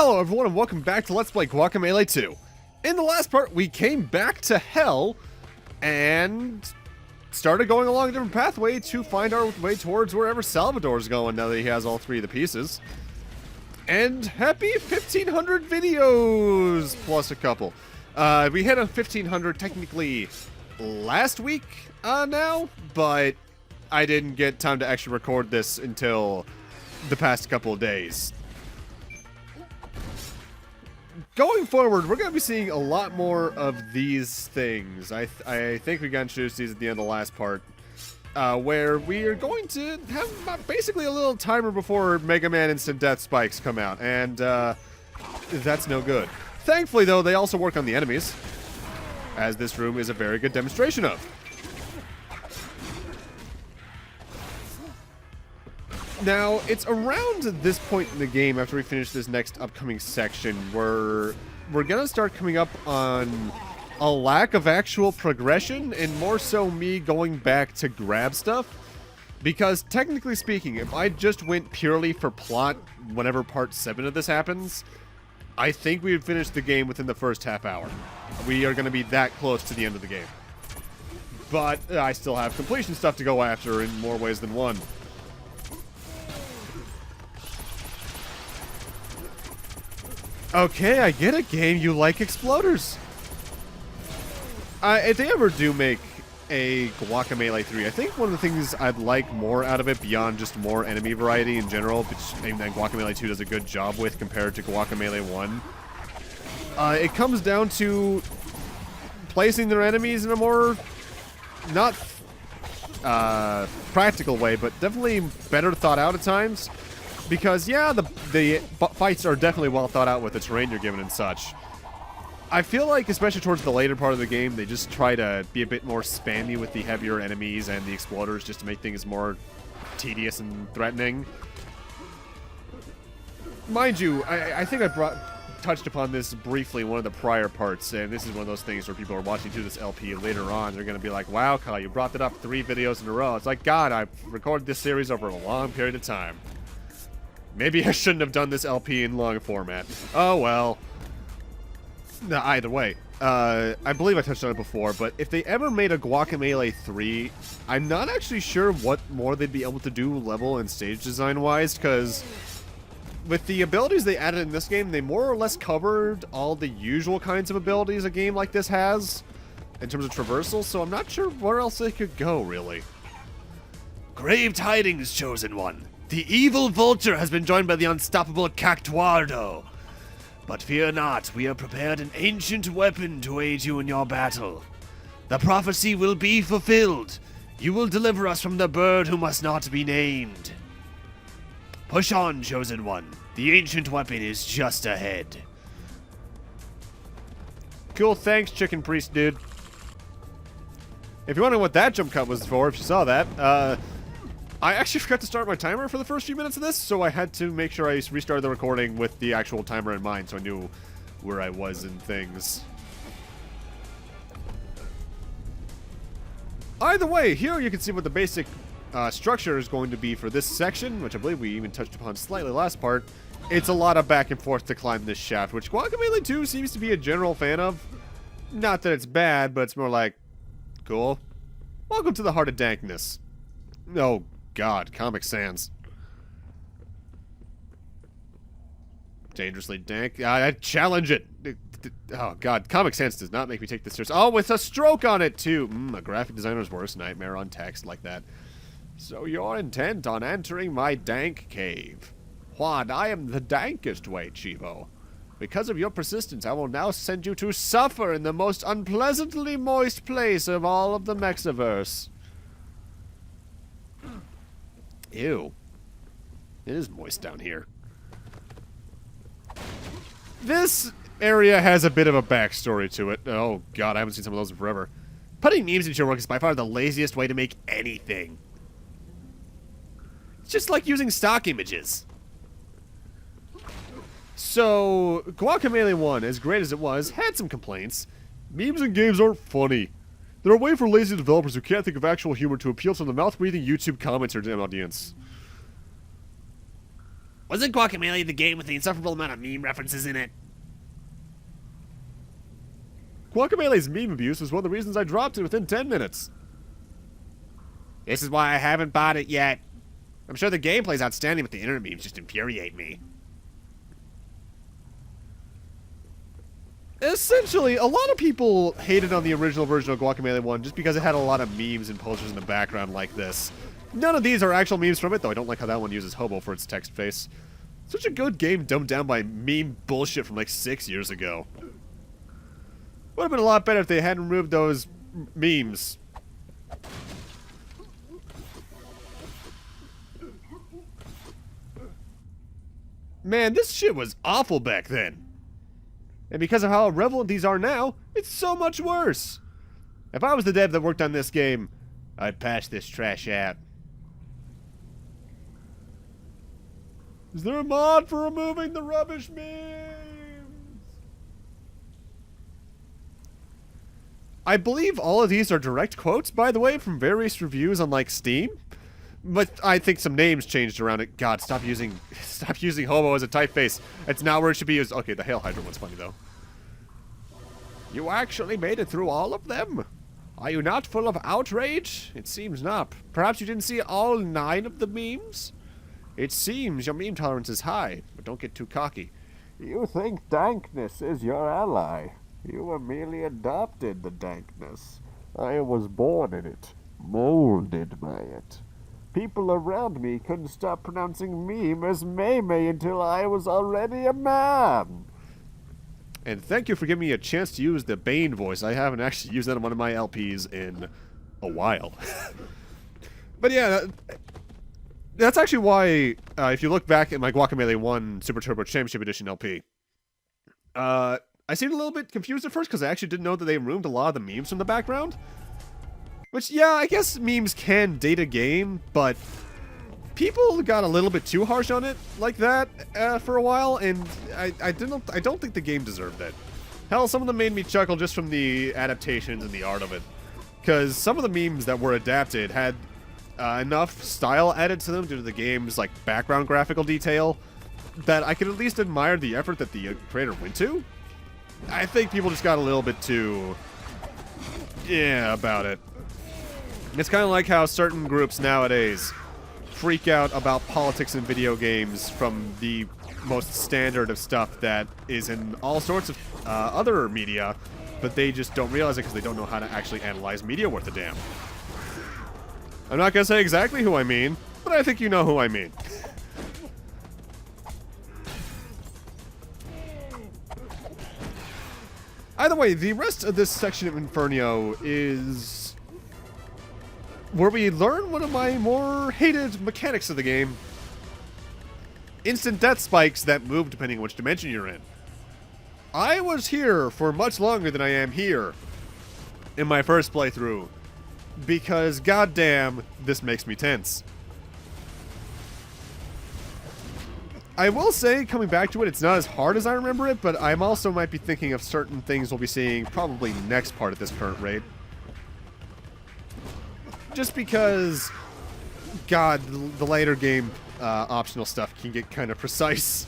Hello everyone and welcome back to Let's Play Guacamelee 2. In the last part, we came back to hell and started going along a different pathway to find our way towards wherever Salvador's going now that he has all three of the pieces. And happy 1500 videos plus a couple. We hit on 1500 technically last week now, but I didn't get time to actually record this until the past couple of days. Going forward, we're going to be seeing a lot more of these things. I think we got introduced these at the end of the last part, where we are going to have basically a little timer before Mega Man Instant Death Spikes come out, and that's no good. Thankfully, though, they also work on the enemies, as this room is a very good demonstration of. Now, it's around this point in the game, after we finish this next upcoming section, where we're going to start coming up on a lack of actual progression, and more so me going back to grab stuff. Because, technically speaking, if I just went purely for plot whenever part 7 of this happens, I think we would finish the game within the first half hour. We are going to be that close to the end of the game. But I still have completion stuff to go after in more ways than one. Okay, I get it, game. You like exploders. If they ever do make a Guacamelee 3, I think one of the things I'd like more out of it, beyond just more enemy variety in general, which Guacamelee 2 does a good job with compared to Guacamelee 1, it comes down to placing their enemies in a more, not practical way, but definitely better thought out at times. Because, yeah, the fights are definitely well thought out with the terrain you're given and such. I feel like, especially towards the later part of the game, they just try to be a bit more spammy with the heavier enemies and the exploders just to make things more tedious and threatening. Mind you, I think I touched upon this briefly in one of the prior parts, and this is one of those things where people are watching through this LP later on. They're going to be like, wow, Kyle, you brought that up 3 videos in a row. It's like, God, I've recorded this series over a long period of time. Maybe I shouldn't have done this LP in long format. Oh, well. No, either way. I believe I touched on it before, but if they ever made a Guacamelee 3, I'm not actually sure what more they'd be able to do level and stage design-wise, because with the abilities they added in this game, they more or less covered all the usual kinds of abilities a game like this has, in terms of traversal, so I'm not sure where else they could go, really. Grave tidings, Chosen One. The evil vulture has been joined by the unstoppable Cactuardo. But fear not, we have prepared an ancient weapon to aid you in your battle. The prophecy will be fulfilled. You will deliver us from the bird who must not be named. Push on, Chosen One. The ancient weapon is just ahead. Cool, thanks, Chicken Priest, dude. If you're wondering what that jump cut was for, if you saw that, I actually forgot to start my timer for the first few minutes of this, so I had to make sure I restarted the recording with the actual timer in mind so I knew where I was in things. Either way, here you can see what the basic structure is going to be for this section, which I believe we even touched upon slightly last part. It's a lot of back and forth to climb this shaft, which Guacamelee 2 seems to be a general fan of. Not that it's bad, but it's more like, cool. Welcome to the heart of dankness. Oh, God, Comic Sans. Dangerously dank. I challenge it. Oh, God, Comic Sans does not make me take this serious. Oh, with a stroke on it, too. A graphic designer's worst nightmare on text like that. So you're intent on entering my dank cave. Juan, I am the dankest way, Chivo. Because of your persistence, I will now send you to suffer in the most unpleasantly moist place of all of the Mexiverse. Ew. It is moist down here. This area has a bit of a backstory to it. Oh, God, I haven't seen some of those in forever. Putting memes into your work is by far the laziest way to make anything. It's just like using stock images. So, Guacamelee 1, as great as it was, had some complaints. Memes in games aren't funny. They're a way for lazy developers who can't think of actual humor to appeal to the mouth-breathing YouTube commenter audience. Wasn't Guacamelee the game with the insufferable amount of meme references in it? Guacamelee's meme abuse was one of the reasons I dropped it within 10 minutes. This is why I haven't bought it yet. I'm sure the gameplay's outstanding, but the internet memes just infuriate me. Essentially, a lot of people hated on the original version of Guacamelee 1 just because it had a lot of memes and posters in the background like this. None of these are actual memes from it, though. I don't like how that one uses hobo for its text face. Such a good game dumbed down by meme bullshit from like 6 years ago. Would have been a lot better if they hadn't removed those memes. Man, this shit was awful back then. And because of how prevalent these are now, it's so much worse. If I was the dev that worked on this game, I'd patch this trash out. Is there a mod for removing the rubbish memes? I believe all of these are direct quotes, by the way, from various reviews on, like, Steam. But I think some names changed around it. God, stop using homo as a typeface. It's not where it should be used. Okay, the Hail Hydra one's funny, though. You actually made it through all of them? Are you not full of outrage? It seems not. Perhaps you didn't see all 9 of the memes? It seems your meme tolerance is high, but don't get too cocky. You think dankness is your ally. You were merely adopted the dankness. I was born in it, molded by it. People around me couldn't stop pronouncing meme as meme until I was already a man. And thank you for giving me a chance to use the Bane voice. I haven't actually used that on one of my LPs in a while. But yeah, that's actually why, if you look back at my Guacamelee 1 Super Turbo Championship Edition LP, I seemed a little bit confused at first because I actually didn't know that they removed a lot of the memes from the background. Which, yeah, I guess memes can date a game, but people got a little bit too harsh on it like that for a while, and I don't think the game deserved it. Hell, some of them made me chuckle just from the adaptations and the art of it. Because some of the memes that were adapted had enough style added to them due to the game's like background graphical detail that I could at least admire the effort that the creator went to. I think people just got a little bit too about it. It's kind of like how certain groups nowadays freak out about politics in video games from the most standard of stuff that is in all sorts of other media, but they just don't realize it because they don't know how to actually analyze media worth a damn. I'm not going to say exactly who I mean, but I think you know who I mean. Either way, the rest of this section of Infernio is where we learn one of my more hated mechanics of the game. Instant death spikes that move depending on which dimension you're in. I was here for much longer than I am here in my first playthrough, because goddamn, this makes me tense. I will say, coming back to it, it's not as hard as I remember it, but I also might be thinking of certain things we'll be seeing probably next part at this current rate. Just because, God, the later game optional stuff can get kind of precise.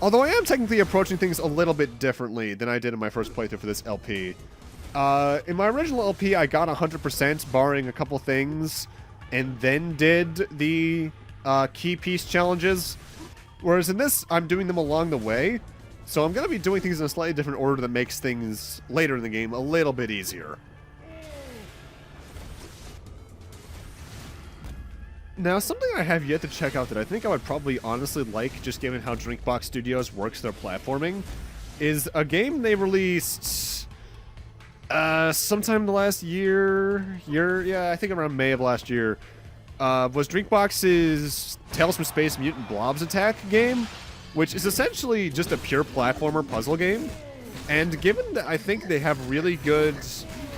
Although I am technically approaching things a little bit differently than I did in my first playthrough for this LP. In my original LP, I got 100%, barring a couple things, and then did the key piece challenges. Whereas in this, I'm doing them along the way, so I'm going to be doing things in a slightly different order that makes things later in the game a little bit easier. Now, something I have yet to check out that I think I would probably honestly like, just given how Drinkbox Studios works their platforming, is a game they released sometime in the last year, yeah, I think around May of last year, was Drinkbox's Tales from Space Mutant Blobs Attack game, which is essentially just a pure platformer puzzle game. And given that I think they have really good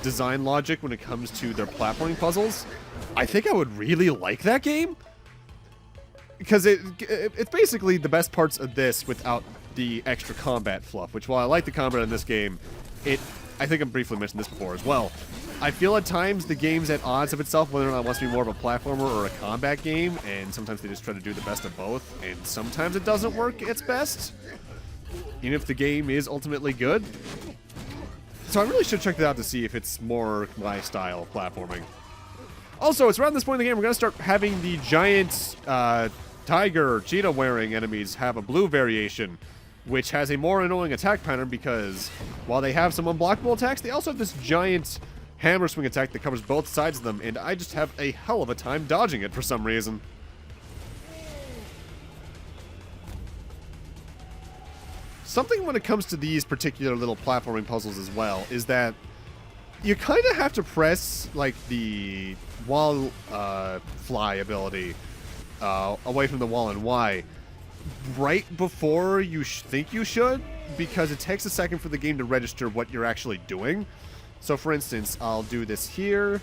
design logic when it comes to their platforming puzzles, I think I would really like that game. Because it's basically the best parts of this without the extra combat fluff, which while I like the combat in this game, I think I briefly mentioned this before as well, I feel at times the game's at odds of itself, whether or not it wants to be more of a platformer or a combat game, and sometimes they just try to do the best of both, and sometimes it doesn't work its best, even if the game is ultimately good. So I really should check that out to see if it's more my style of platforming. Also, it's around this point in the game we're going to start having the giant tiger, cheetah-wearing enemies have a blue variation, which has a more annoying attack pattern because while they have some unblockable attacks, they also have this giant hammer swing attack that covers both sides of them, and I just have a hell of a time dodging it for some reason. Something when it comes to these particular little platforming puzzles as well is that you kind of have to press like the wall fly ability away from the wall and Y right before you think you should, because it takes a second for the game to register what you're actually doing. So for instance, I'll do this here,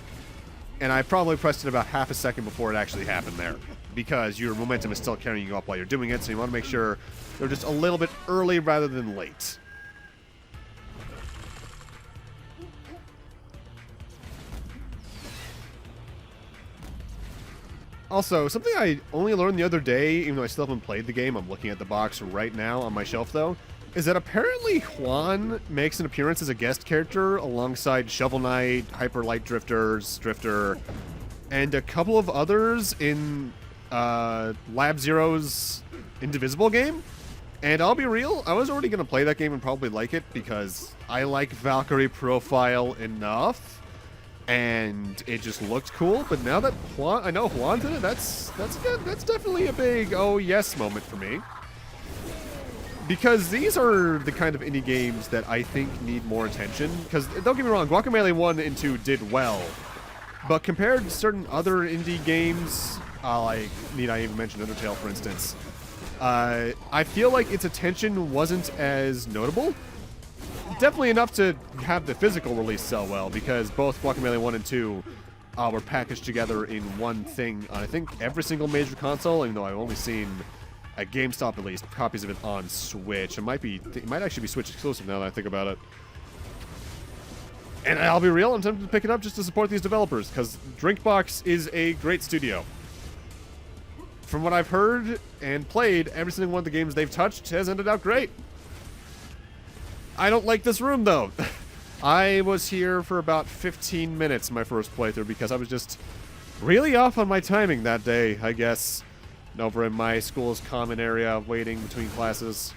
and I probably pressed it about half a second before it actually happened there, because your momentum is still carrying you up while you're doing it, so you want to make sure they're just a little bit early rather than late. Also, something I only learned the other day, even though I still haven't played the game, I'm looking at the box right now on my shelf though, is that apparently Juan makes an appearance as a guest character alongside Shovel Knight, Hyper Light Drifter, and a couple of others in Lab Zero's Indivisible game. And I'll be real, I was already going to play that game and probably like it because I like Valkyrie profile enough, and it just looked cool. But now that I know Juan's in it, that's good. That's definitely a big oh yes moment for me. Because these are the kind of indie games that I think need more attention. Because, don't get me wrong, Guacamelee 1 and 2 did well. But compared to certain other indie games, like, need I even mention Undertale, for instance, I feel like its attention wasn't as notable. Definitely enough to have the physical release sell well, because both Guacamelee 1 and 2 were packaged together in one thing on, I think, every single major console, even though I've only seen at GameStop at least copies of it on Switch. It might actually be Switch exclusive now that I think about it. And I'll be real, I'm tempted to pick it up just to support these developers, because Drinkbox is a great studio. From what I've heard and played, every single one of the games they've touched has ended out great. I don't like this room, though. I was here for about 15 minutes in my first playthrough because I was just really off on my timing that day, I guess. Over in my school's common area, waiting between classes.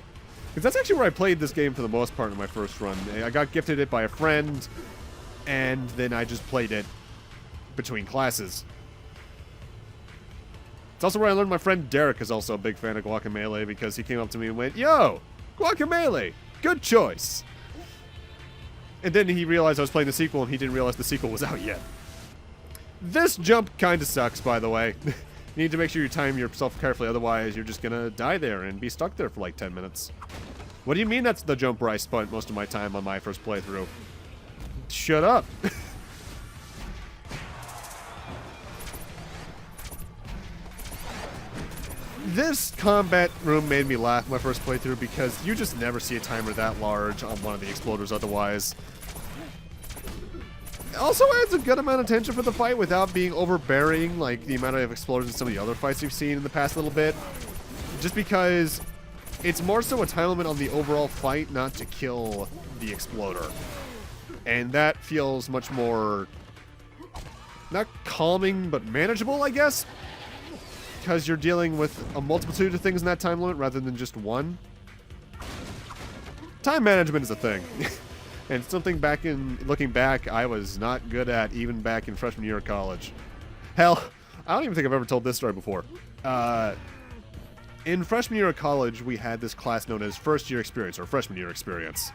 Because that's actually where I played this game for the most part in my first run. I got gifted it by a friend, and then I just played it between classes. It's also where I learned my friend Derek is also a big fan of Guacamelee, because he came up to me and went, "Yo, Guacamelee, good choice." And then he realized I was playing the sequel, and he didn't realize the sequel was out yet. This jump kind of sucks, by the way. You need to make sure you time yourself carefully, otherwise you're just gonna die there and be stuck there for like 10 minutes. What do you mean that's the jump where I spent most of my time on my first playthrough? Shut up. This combat room made me laugh my first playthrough because you just never see a timer that large on one of the exploders otherwise. It also adds a good amount of tension for the fight without being overbearing like the amount of explosions in some of the other fights we've seen in the past little bit. Just because it's more so a time limit on the overall fight, not to kill the exploder. And that feels much more, not calming, but manageable, I guess. Because you're dealing with a multitude of things in that time limit rather than just one. Time management is a thing. And something looking back, I was not good at even back in freshman year of college. Hell, I don't even think I've ever told this story before. In freshman year of college, we had this class known as first year experience, or freshman year experience.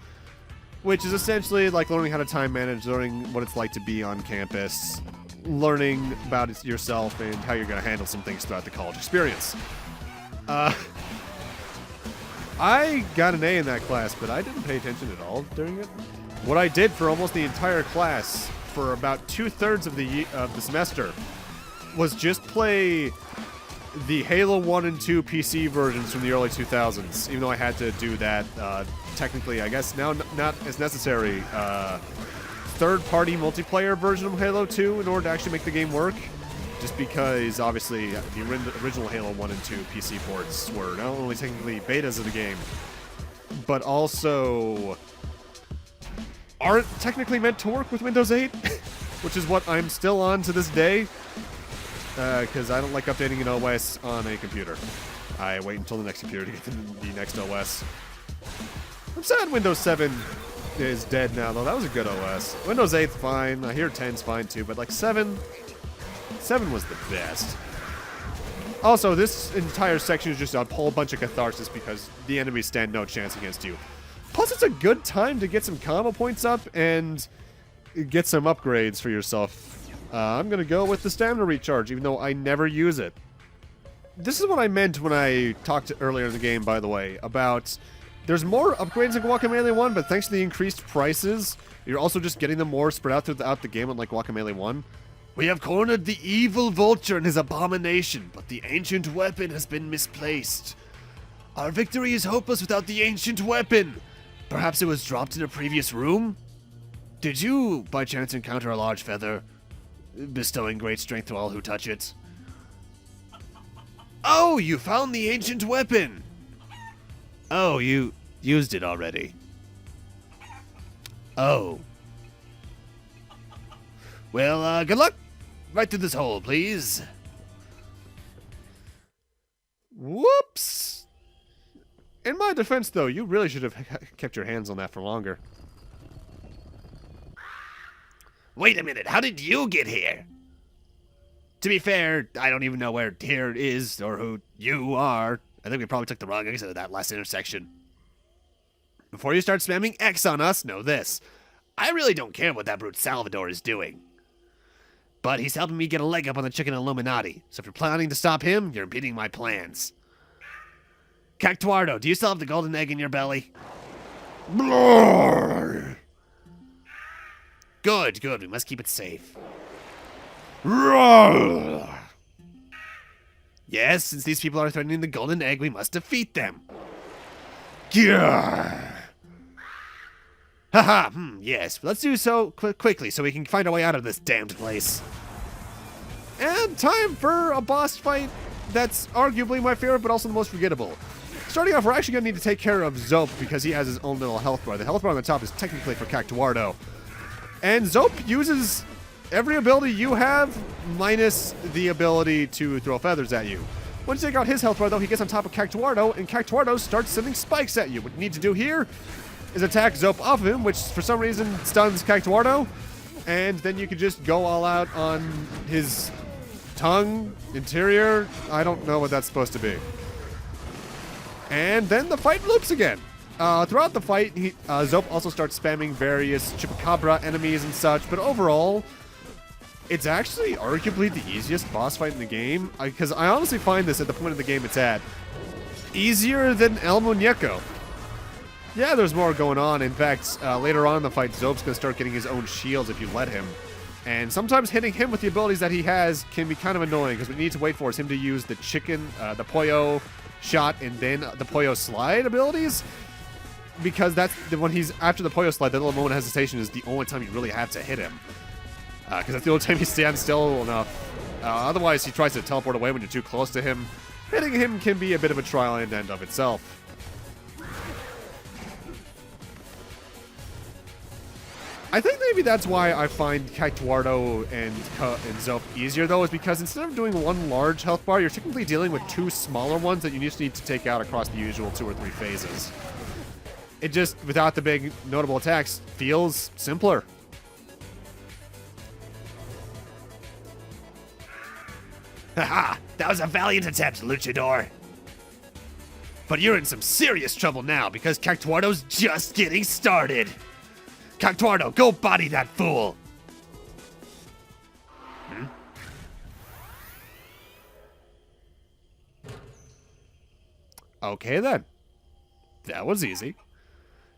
Which is essentially like learning how to time manage, learning what it's like to be on campus, learning about it yourself and how you're going to handle some things throughout the college experience. I got an A in that class, but I didn't pay attention at all during it. What I did for almost the entire class, for about 2/3 of the semester, was just play the Halo 1 and 2 PC versions from the early 2000s, even though I had to do that technically, I guess now not as necessary, third-party multiplayer version of Halo 2 in order to actually make the game work. Just because, obviously, the original Halo 1 and 2 PC ports were not only technically betas of the game, but also aren't technically meant to work with Windows 8, which is what I'm still on to this day, because I don't like updating an OS on a computer. I wait until the next computer to get the next OS. I'm sad Windows 7 is dead now, though. That was a good OS. Windows 8's fine. I hear 10's fine, too, but, like, 7 was the best. Also, this entire section is just a whole bunch of catharsis because the enemies stand no chance against you. Plus, it's a good time to get some combo points up and get some upgrades for yourself. I'm going to go with the stamina recharge, even though I never use it. This is what I meant when I talked earlier in the game, by the way, about there's more upgrades in Guacamelee 1, but thanks to the increased prices, you're also just getting them more spread out throughout the game, unlike Guacamelee 1. We have cornered the evil vulture and his abomination, but the ancient weapon has been misplaced. Our victory is hopeless without the ancient weapon. Perhaps it was dropped in a previous room? Did you, by chance, encounter a large feather, bestowing great strength to all who touch it? Oh, you found the ancient weapon! Oh, you used it already. Oh. Well, good luck. Right through this hole, please. Whoops! In my defense, though, you really should have kept your hands on that for longer. Wait a minute, how did you get here? To be fair, I don't even know where here is or who you are. I think we probably took the wrong exit of that last intersection. Before you start spamming X on us, know this. I really don't care what that brute Salvador is doing. But he's helping me get a leg up on the chicken Illuminati, so if you're planning to stop him, you're impeding my plans. Cactuardo, do you still have the golden egg in your belly? Good, good, we must keep it safe. Yes, since these people are threatening the golden egg, we must defeat them. Haha, yes, let's do so quickly so we can find our way out of this damned place. And time for a boss fight that's arguably my favorite, but also the most forgettable. Starting off, we're actually going to need to take care of Zope because he has his own little health bar. The health bar on the top is technically for Cactuardo. And Zope uses every ability you have, minus the ability to throw feathers at you. Once you take out his health bar, though, he gets on top of Cactuardo, and Cactuardo starts sending spikes at you. What you need to do here is attack Zope off of him, which for some reason stuns Cactuardo, and then you can just go all out on his tongue, interior. I don't know what that's supposed to be. And then the fight loops again. Throughout the fight, Zope also starts spamming various Chupacabra enemies and such, but overall, it's actually arguably the easiest boss fight in the game, because I honestly find this at the point of the game it's at easier than El Muñeco. Yeah, there's more going on. In fact, later on in the fight, Zope's going to start getting his own shields if you let him. And sometimes hitting him with the abilities that he has can be kind of annoying, because what you need to wait for is him to use the chicken, the Pollo shot, and then the Pollo slide abilities. Because that's when he's after the Pollo slide, that little moment of hesitation is the only time you really have to hit him. Because that's the only time he stands still enough. Otherwise, he tries to teleport away when you're too close to him. Hitting him can be a bit of a trial in and of itself. I think maybe that's why I find Cactuardo and Zope easier, though, is because instead of doing one large health bar, you're technically dealing with two smaller ones that you just need to take out across the usual 2 or 3 phases. It just, without the big notable attacks, feels simpler. Haha! That was a valiant attempt, Luchador! But you're in some serious trouble now, because Cactuardo's just getting started! Cactuardo, go body that fool! Okay then. That was easy.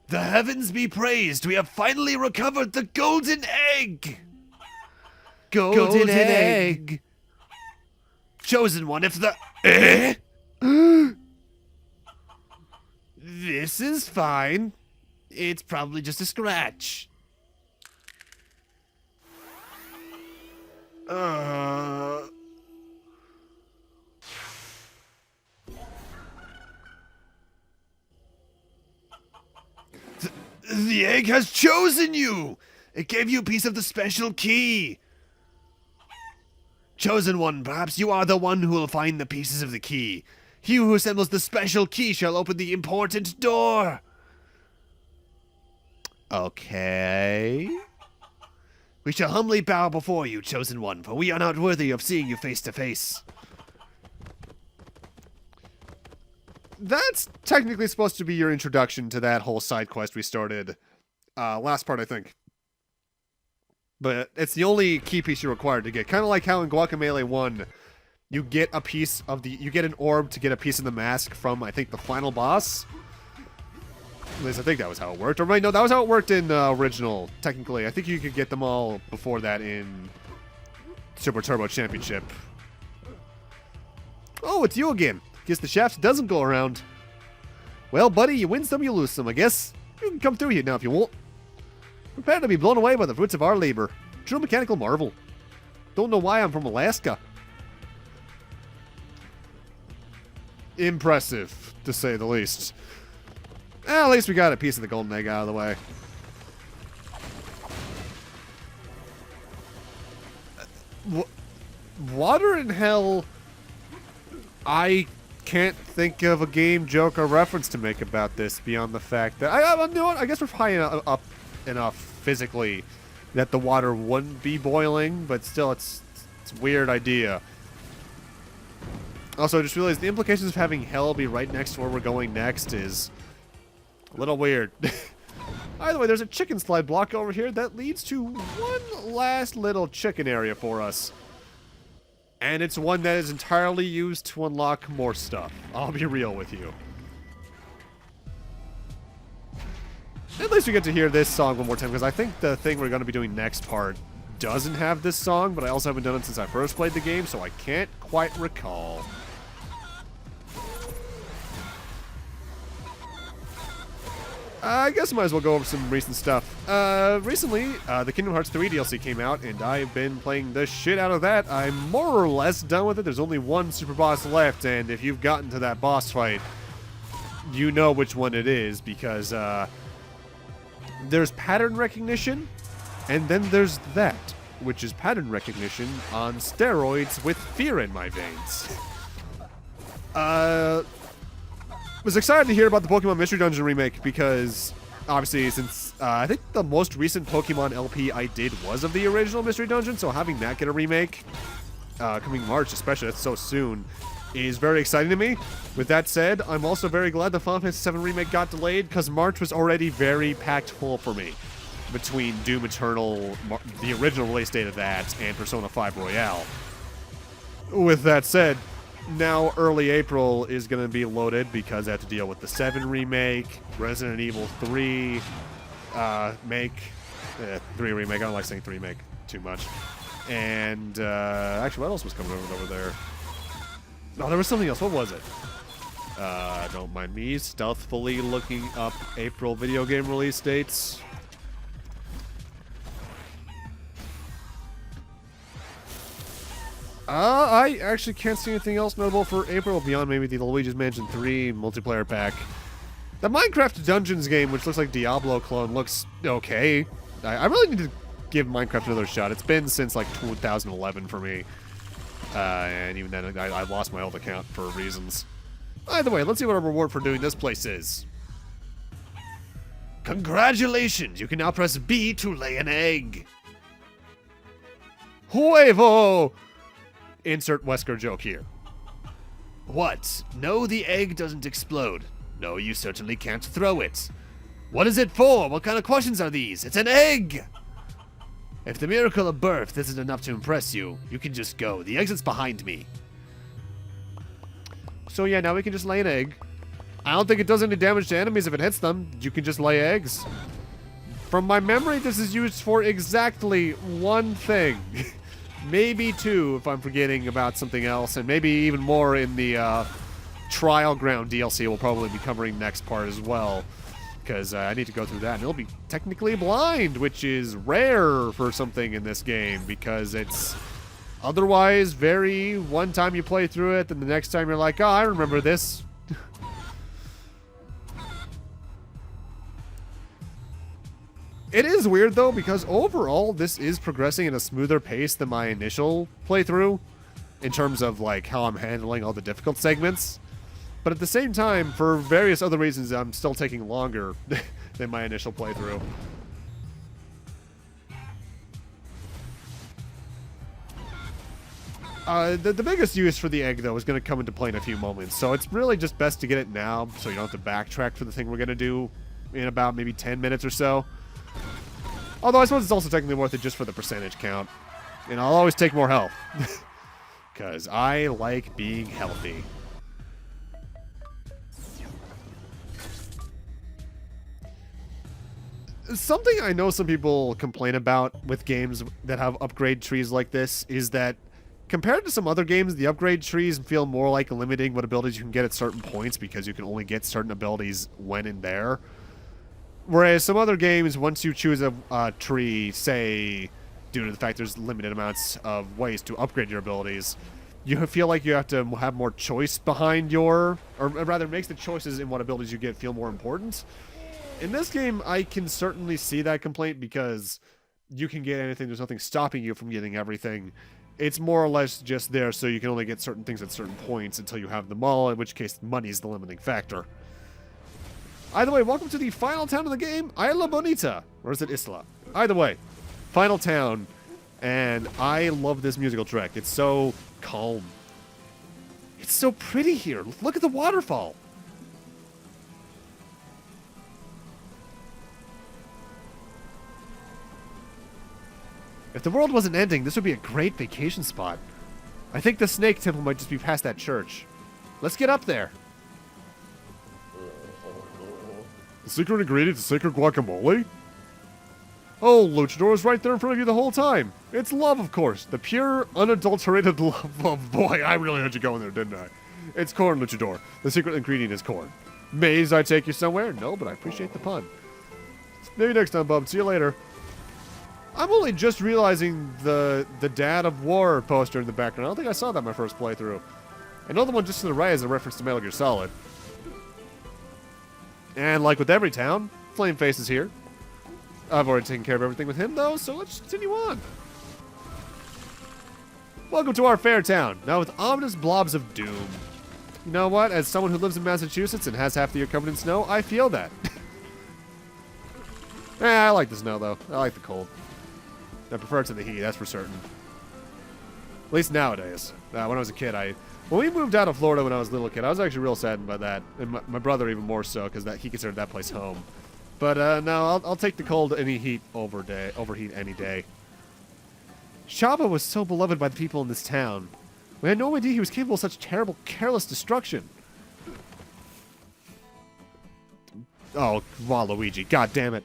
The heavens be praised, we have finally recovered the golden egg! Golden egg! Chosen one if the... This is fine. It's probably just a scratch. The egg has chosen you! It gave you a piece of the special key! Chosen one, perhaps you are the one who will find the pieces of the key. He who assembles the special key shall open the important door. Okay. We shall humbly bow before you, chosen one, for we are not worthy of seeing you face to face. That's technically supposed to be your introduction to that whole side quest we started. Last part, I think. But it's the only key piece you're required to get. Kind of like how in Guacamelee 1, you get a piece of the... You get an orb to get a piece of the mask from, I think, the final boss. At least I think that was how it worked. Or right, no, that was how it worked in original, technically. I think you could get them all before that in Super Turbo Championship. Oh, it's you again. Guess the shaft doesn't go around. Well, buddy, you win some, you lose some, I guess. You can come through here now if you want. Prepare to be blown away by the fruits of our labor. True mechanical marvel. Don't know why I'm from Alaska. Impressive, to say the least. At least we got a piece of the golden egg out of the way. Water in Hell... I can't think of a game, joke, or reference to make about this beyond the fact that... you know what? I guess we're high up enough physically that the water wouldn't be boiling, but still, it's a weird idea. Also, I just realized the implications of having hell be right next to where we're going next is a little weird. Either way, there's a chicken slide block over here that leads to one last little chicken area for us. And it's one that is entirely used to unlock more stuff. I'll be real with you. At least we get to hear this song one more time, because I think the thing we're going to be doing next part doesn't have this song, but I also haven't done it since I first played the game, so I can't quite recall. I guess I might as well go over some recent stuff. Recently, the Kingdom Hearts 3 DLC came out, and I've been playing the shit out of that. I'm more or less done with it. There's only one super boss left, and if you've gotten to that boss fight, you know which one it is, because, there's pattern recognition, and then there's that, which is pattern recognition on steroids with fear in my veins. Was excited to hear about the Pokemon Mystery Dungeon remake because, obviously, since I think the most recent Pokemon LP I did was of the original Mystery Dungeon, so having that get a remake, coming March especially, that's so soon, is very exciting to me. With that said, I'm also very glad the Final Fantasy VII remake got delayed because March was already very packed full for me between Doom Eternal, the original release date of that, and Persona 5 Royale. With that said, now early April is going to be loaded because I have to deal with the 7 remake, Resident Evil 3 3 remake. I don't like saying 3 remake too much. And actually, what else was coming over there? No, there was something else. What was it? Don't mind me stealthily looking up April video game release dates. I actually can't see anything else notable for April beyond maybe the Luigi's Mansion 3 multiplayer pack. The Minecraft Dungeons game, which looks like Diablo clone, looks okay. I really need to give Minecraft another shot. It's been since like 2011 for me. And even then, I lost my old account for reasons. Either way, let's see what our reward for doing this place is. Congratulations! You can now press B to lay an egg. Huevo! Insert Wesker joke here. What? No, the egg doesn't explode. No, you certainly can't throw it. What is it for? What kind of questions are these? It's an egg! If the miracle of birth isn't enough to impress you, you can just go. The exit's behind me. So yeah, now we can just lay an egg. I don't think it does any damage to enemies if it hits them. You can just lay eggs. From my memory, this is used for exactly one thing. Maybe 2 if I'm forgetting about something else, and maybe even more in the Trial Ground DLC we'll probably be covering next part as well. Because I need to go through that, and it'll be technically blind, which is rare for something in this game, because it's Otherwise, very one time you play through it, then the next time you're like, oh, I remember this. It is weird, though, because overall, this is progressing at a smoother pace than my initial playthrough in terms of, like, how I'm handling all the difficult segments. But at the same time, for various other reasons, I'm still taking longer than my initial playthrough. The biggest use for the egg, though, is going to come into play in a few moments. So it's really just best to get it now so you don't have to backtrack for the thing we're going to do in about maybe 10 minutes or so. Although I suppose it's also technically worth it just for the percentage count. And I'll always take more health. Because I like being healthy. Something I know some people complain about with games that have upgrade trees like this is that compared to some other games, the upgrade trees feel more like limiting what abilities you can get at certain points because you can only get certain abilities when in there. Whereas some other games, once you choose a tree, say, due to the fact there's limited amounts of ways to upgrade your abilities, you feel like you have to have more choice behind your, or rather makes the choices in what abilities you get feel more important. In this game, I can certainly see that complaint because you can get anything, there's nothing stopping you from getting everything. It's more or less just there so you can only get certain things at certain points until you have them all, in which case money's the limiting factor. Either way, welcome to the final town of the game, Isla Bonita. Or is it Isla? Either way, final town. And I love this musical track. It's so calm. It's so pretty here. Look at the waterfall. If the world wasn't ending, this would be a great vacation spot. I think the snake temple might just be past that church. Let's get up there. The secret ingredient to sacred guacamole? Oh, Luchador is right there in front of you the whole time. It's love, of course. The pure, unadulterated love of... Boy, I really had you going there, didn't I? It's corn, Luchador. The secret ingredient is corn. Maze, I take you somewhere? No, but I appreciate the pun. Maybe next time, bub. See you later. I'm only just realizing the Dad of War poster in the background. I don't think I saw that in my first playthrough. I know the one just to the right is a reference to Metal Gear Solid. And like with every town, Flameface is here. I've already taken care of everything with him, though, so let's continue on. Welcome to our fair town, now with ominous blobs of doom. You know what? As someone who lives in Massachusetts and has half the year covered in snow, I feel that. I like the snow, though. I like the cold. I prefer it to the heat, that's for certain. At least nowadays. When I was a kid, when we moved out of Florida when I was a little kid, I was actually real saddened by that. And my brother even more so, because he considered that place home. But no, I'll take the cold any heat overheat any day. Shaba was so beloved by the people in this town. We had no idea he was capable of such terrible, careless destruction. Oh, Waluigi, god damn it.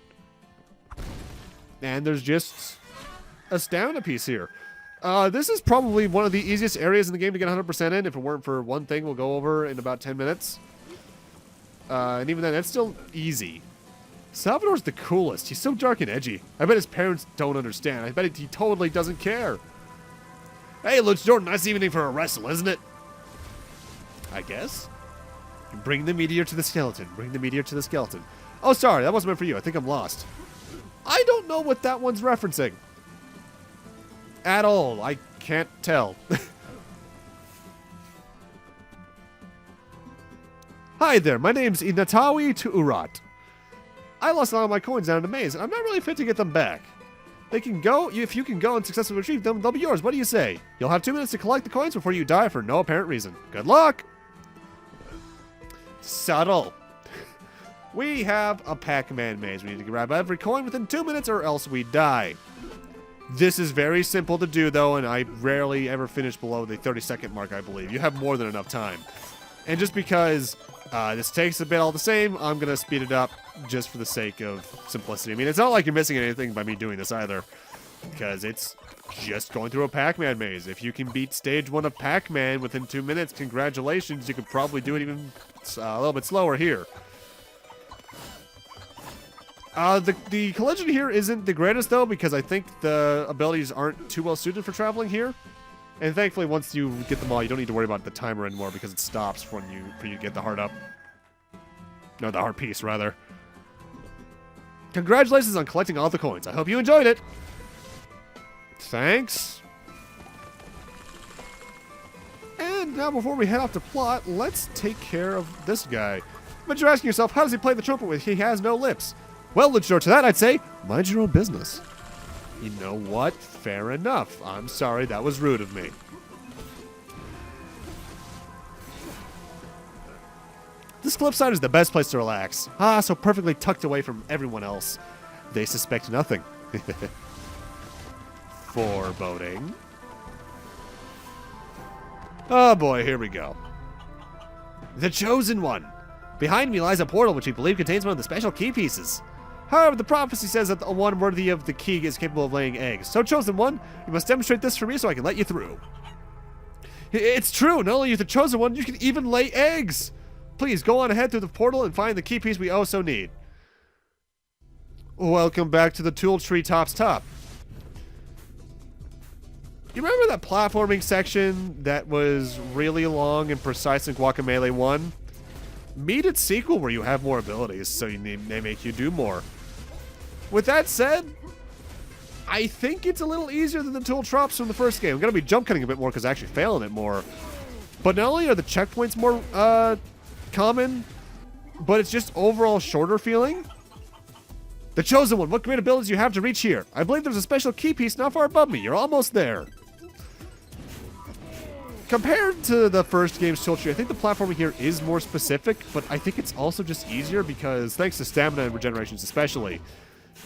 And there's just a stamina piece here. This is probably one of the easiest areas in the game to get 100% in. If it weren't for one thing we'll go over in about 10 minutes. And even then, that's still easy. Salvador's the coolest. He's so dark and edgy. I bet his parents don't understand. I bet he totally doesn't care. Hey, Luchador, nice evening for a wrestle, isn't it? I guess. Bring the meteor to the skeleton. Bring the meteor to the skeleton. Oh, sorry, that wasn't meant for you. I think I'm lost. I don't know what that one's referencing. At all. I can't tell. Hi there, my name's Inatawi Tuurat. I lost a lot of my coins down in the maze, and I'm not really fit to get them back. They can go, if you can go and successfully retrieve them, they'll be yours. What do you say? You'll have 2 minutes to collect the coins before you die for no apparent reason. Good luck! Subtle. We have a Pac-Man maze. We need to grab every coin within 2 minutes or else we die. This is very simple to do, though, and I rarely ever finish below the 30-second mark, I believe. You have more than enough time. And just because this takes a bit all the same, I'm going to speed it up just for the sake of simplicity. I mean, it's not like you're missing anything by me doing this either, because it's just going through a Pac-Man maze. If you can beat stage 1 of Pac-Man within 2 minutes, congratulations. You could probably do it even a little bit slower here. The collision here isn't the greatest, though, because I think the abilities aren't too well suited for traveling here. And thankfully, once you get them all, you don't need to worry about the timer anymore because it stops when you get the heart up. No, the heart piece, rather. Congratulations on collecting all the coins. I hope you enjoyed it. Thanks. And now, before we head off to plot, let's take care of this guy. But you're asking yourself, how does he play the trumpet with he has no lips? Well, in short to that, I'd say, mind your own business. You know what? Fair enough. I'm sorry, that was rude of me. This cliffside is the best place to relax. Ah, so perfectly tucked away from everyone else. They suspect nothing. Foreboding. Oh boy, here we go. The Chosen One. Behind me lies a portal which we believe contains one of the special key pieces. However, the prophecy says that the one worthy of the key is capable of laying eggs. So, Chosen One, you must demonstrate this for me so I can let you through. It's true. Not only are you the Chosen One, you can even lay eggs. Please, go on ahead through the portal and find the key piece we so need. Welcome back to the Tool Treetop's top. You remember that platforming section that was really long and precise in Guacamelee 1? Meet its sequel where you have more abilities, so they make you do more. With that said, I think it's a little easier than the tool drops from the first game. I'm going to be jump cutting a bit more because I actually fail in it more. But not only are the checkpoints more common, but it's just overall shorter feeling. The Chosen One, what great abilities you have to reach here. I believe there's a special key piece not far above me. You're almost there. Compared to the first game's tool tree, I think the platforming here is more specific, but I think it's also just easier because thanks to stamina and regenerations especially,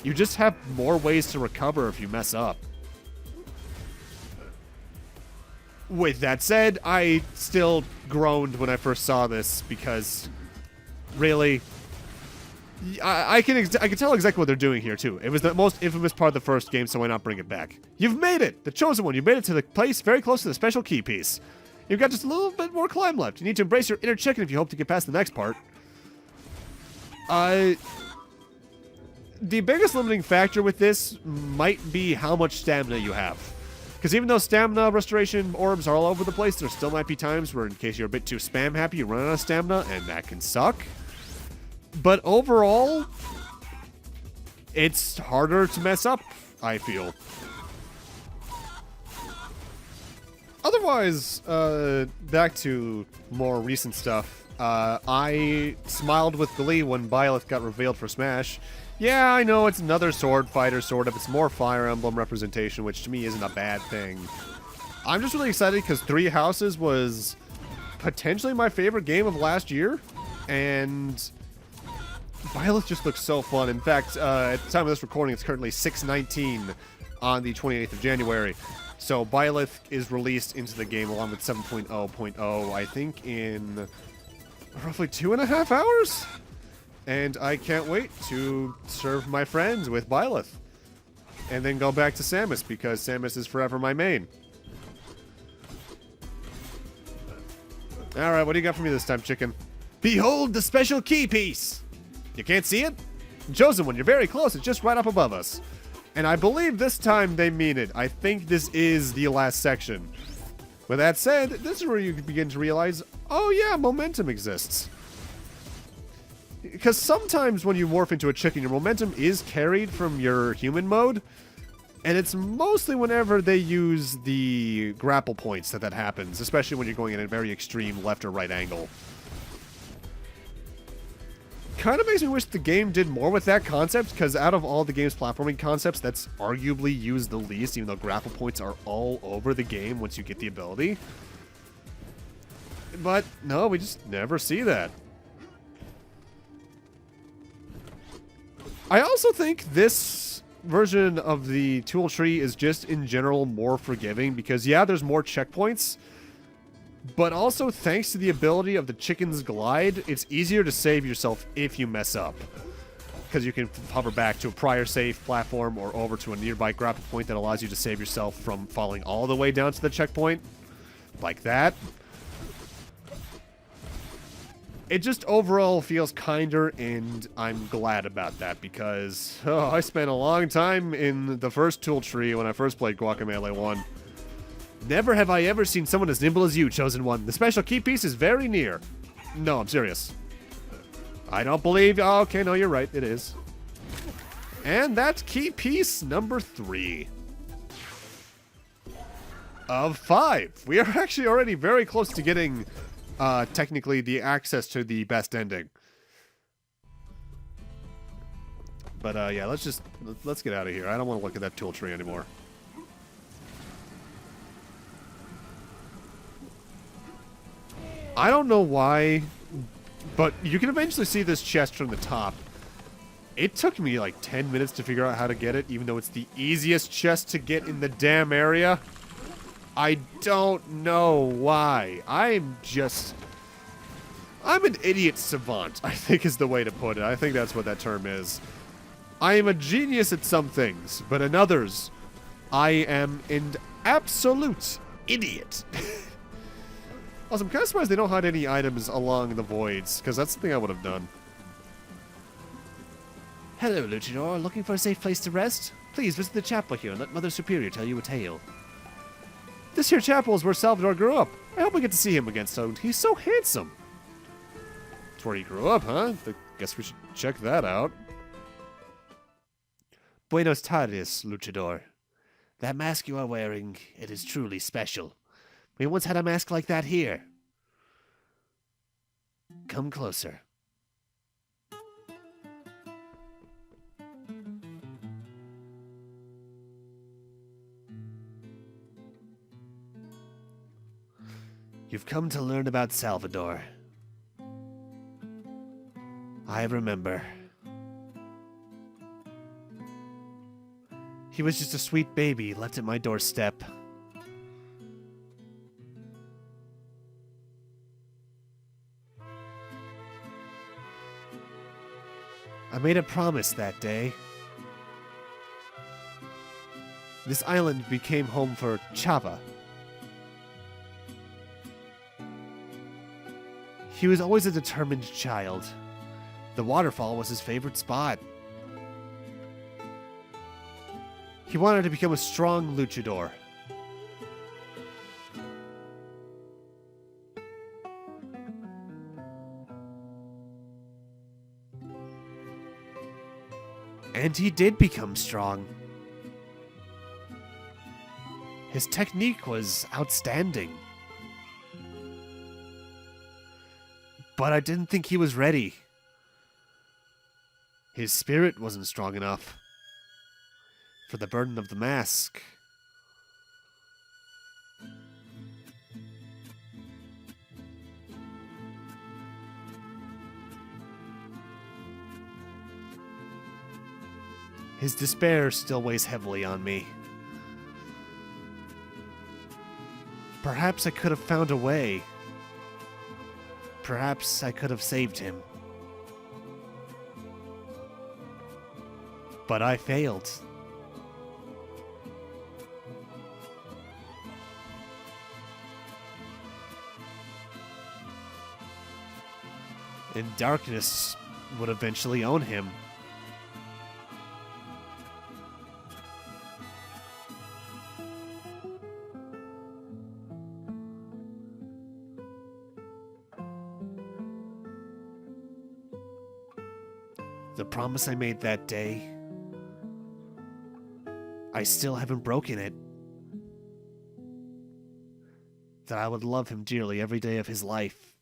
you just have more ways to recover if you mess up. With that said, I still groaned when I first saw this because, really, I can tell exactly what they're doing here too. It was the most infamous part of the first game, so why not bring it back? You've made it! The Chosen One, you made it to the place very close to the special key piece. You've got just a little bit more climb left. You need to embrace your inner chicken if you hope to get past the next part. The biggest limiting factor with this might be how much stamina you have. Because even though stamina restoration orbs are all over the place, there still might be times where, in case you're a bit too spam happy, you run out of stamina, and that can suck. But overall, it's harder to mess up, I feel. Otherwise, back to more recent stuff. I smiled with glee when Byleth got revealed for Smash. Yeah, I know it's another sword fighter, sort of. It's more Fire Emblem representation, which to me isn't a bad thing. I'm just really excited because Three Houses was potentially my favorite game of last year, and Byleth just looks so fun. In fact, at the time of this recording, it's currently 6/19 on the 28th of January. So Byleth is released into the game along with 7.0.0, I think, in roughly 2.5 hours? And I can't wait to serve my friends with Byleth. And then go back to Samus, because Samus is forever my main. Alright, what do you got for me this time, chicken? Behold the special key piece! You can't see it? Chosen One, you're very close. It's just right up above us. And I believe this time they mean it. I think this is the last section. With that said, this is where you begin to realize, oh yeah, momentum exists. Because sometimes when you morph into a chicken, your momentum is carried from your human mode. And it's mostly whenever they use the grapple points that happens, especially when you're going in a very extreme left or right angle. Kind of makes me wish the game did more with that concept, because out of all the game's platforming concepts, that's arguably used the least, even though grapple points are all over the game once you get the ability. But no, we just never see that. I also think this version of the tool tree is just in general more forgiving, because yeah, there's more checkpoints, but also thanks to the ability of the chicken's glide, it's easier to save yourself if you mess up. Because you can hover back to a prior safe platform or over to a nearby grapple point that allows you to save yourself from falling all the way down to the checkpoint. Like that. It just overall feels kinder, and I'm glad about that because I spent a long time in the first tool tree when I first played Guacamelee 1. Never have I ever seen someone as nimble as you, Chosen One. The special key piece is very near. No, I'm serious. I don't believe... Oh, okay, no, you're right. It is. And that's key piece number 3. Of 5. We are actually already very close to getting, technically, the access to the best ending. But, yeah, let's get out of here. I don't want to look at that tool tree anymore. I don't know why, but you can eventually see this chest from the top. It took me like 10 minutes to figure out how to get it, even though it's the easiest chest to get in the damn area. I don't know why. I'm an idiot savant, I think is the way to put it. I think that's what that term is. I am a genius at some things, but in others, I am an absolute idiot. Also, I'm kind of surprised they don't hide any items along the voids, because that's something I would have done. Hello, Luchador. Looking for a safe place to rest? Please visit the chapel here and let Mother Superior tell you a tale. This here chapel is where Salvador grew up. I hope we get to see him again soon. He's so handsome. That's where he grew up, huh? I guess we should check that out. Buenos tardes, Luchador. That mask you are wearing, it is truly special. We once had a mask like that here. Come closer. You've come to learn about Salvador. I remember. He was just a sweet baby left at my doorstep. I made a promise that day. This island became home for Chava. He was always a determined child. The waterfall was his favorite spot. He wanted to become a strong luchador. And he did become strong. His technique was outstanding. But I didn't think he was ready. His spirit wasn't strong enough for the burden of the mask. His despair still weighs heavily on me. Perhaps I could have found a way. Perhaps I could have saved him. But I failed. And darkness would eventually own him. The promise I made that day, I still haven't broken it. That I would love him dearly every day of his life.